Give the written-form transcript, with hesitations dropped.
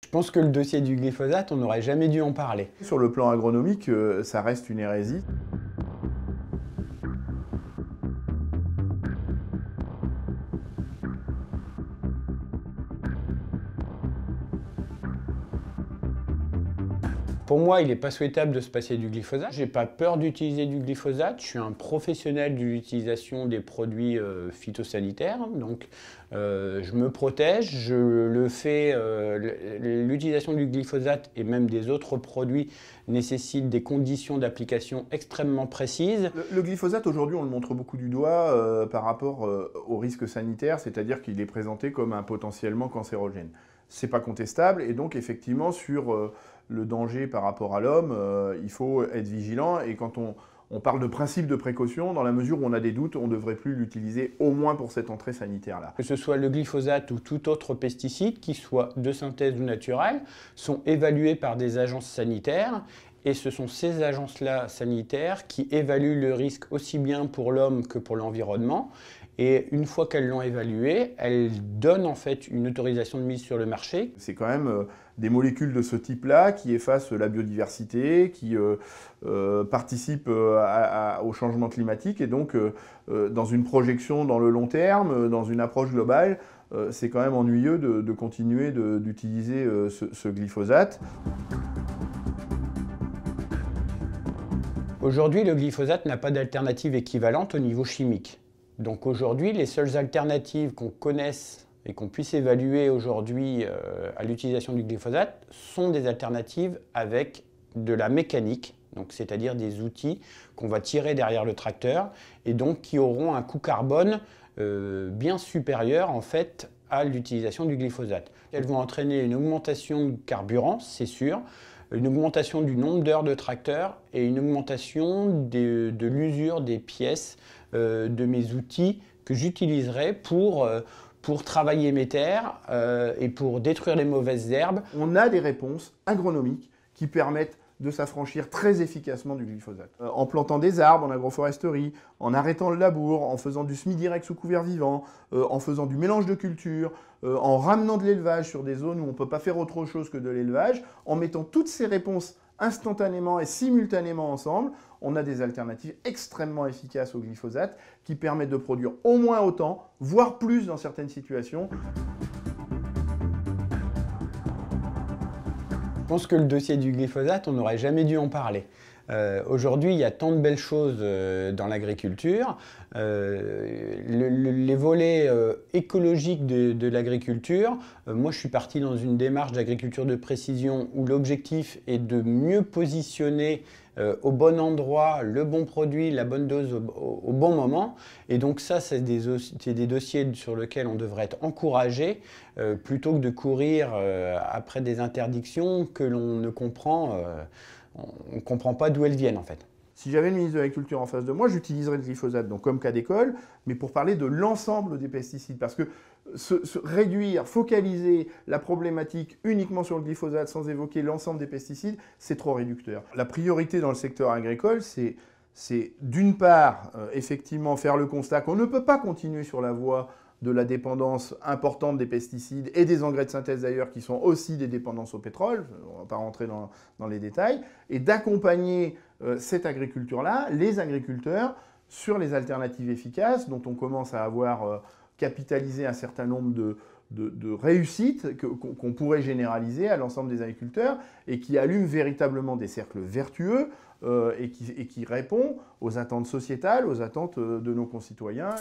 Je pense que le dossier du glyphosate, on n'aurait jamais dû en parler. Sur le plan agronomique, ça reste une hérésie. Pour moi, il n'est pas souhaitable de se passer du glyphosate. Je n'ai pas peur d'utiliser du glyphosate. Je suis un professionnel de l'utilisation des produits phytosanitaires. Donc, je me protège. Je le fais. L'utilisation du glyphosate et même des autres produits nécessite des conditions d'application extrêmement précises. Le glyphosate, aujourd'hui, on le montre beaucoup du doigt par rapport aux risques sanitaires, c'est-à-dire qu'il est présenté comme un potentiellement cancérogène. C'est pas contestable, et donc effectivement sur le danger par rapport à l'homme, il faut être vigilant, et quand on parle de principe de précaution, dans la mesure où on a des doutes, on ne devrait plus l'utiliser au moins pour cette entrée sanitaire-là. Que ce soit le glyphosate ou tout autre pesticide, qu'il soit de synthèse ou naturel, sont évalués par des agences sanitaires. Et ce sont ces agences-là sanitaires qui évaluent le risque aussi bien pour l'homme que pour l'environnement. Et une fois qu'elles l'ont évalué, elles donnent en fait une autorisation de mise sur le marché. C'est quand même des molécules de ce type-là qui effacent la biodiversité, qui participent au changement climatique. Et donc, dans une projection dans le long terme, dans une approche globale, c'est quand même ennuyeux de continuer d'utiliser ce glyphosate. Aujourd'hui, le glyphosate n'a pas d'alternative équivalente au niveau chimique. Donc aujourd'hui, les seules alternatives qu'on connaisse et qu'on puisse évaluer aujourd'hui à l'utilisation du glyphosate sont des alternatives avec de la mécanique, donc c'est-à-dire des outils qu'on va tirer derrière le tracteur et donc qui auront un coût carbone bien supérieur en fait à l'utilisation du glyphosate. Elles vont entraîner une augmentation de carburant, c'est sûr, une augmentation du nombre d'heures de tracteur et une augmentation de l'usure des pièces de mes outils que j'utiliserai pour travailler mes terres et pour détruire les mauvaises herbes. On a des réponses agronomiques qui permettent de s'affranchir très efficacement du glyphosate. En plantant des arbres en agroforesterie, en arrêtant le labour, en faisant du semi-direct sous couvert vivant, en faisant du mélange de cultures, en ramenant de l'élevage sur des zones où on ne peut pas faire autre chose que de l'élevage, en mettant toutes ces réponses instantanément et simultanément ensemble, on a des alternatives extrêmement efficaces au glyphosate qui permettent de produire au moins autant, voire plus dans certaines situations. Je pense que le dossier du glyphosate, on n'aurait jamais dû en parler. Aujourd'hui, il y a tant de belles choses dans l'agriculture. Les volets écologiques de l'agriculture, moi je suis parti dans une démarche d'agriculture de précision où l'objectif est de mieux positionner au bon endroit, le bon produit, la bonne dose au bon moment. Et donc ça, c'est des dossiers sur lesquels on devrait être encouragé plutôt que de courir après des interdictions que l'on ne comprend. On ne comprend pas d'où elles viennent en fait. Si j'avais le ministre de l'Agriculture en face de moi, j'utiliserais le glyphosate donc comme cas d'école, mais pour parler de l'ensemble des pesticides. Parce que réduire, focaliser la problématique uniquement sur le glyphosate sans évoquer l'ensemble des pesticides, c'est trop réducteur. La priorité dans le secteur agricole, c'est d'une part, effectivement, faire le constat qu'on ne peut pas continuer sur la voie de la dépendance importante des pesticides et des engrais de synthèse d'ailleurs qui sont aussi des dépendances au pétrole, on ne va pas rentrer dans les détails, et d'accompagner cette agriculture-là, les agriculteurs, sur les alternatives efficaces dont on commence à avoir capitalisé un certain nombre de réussites qu'on pourrait généraliser à l'ensemble des agriculteurs et qui allument véritablement des cercles vertueux et qui répond aux attentes sociétales, aux attentes de nos concitoyens.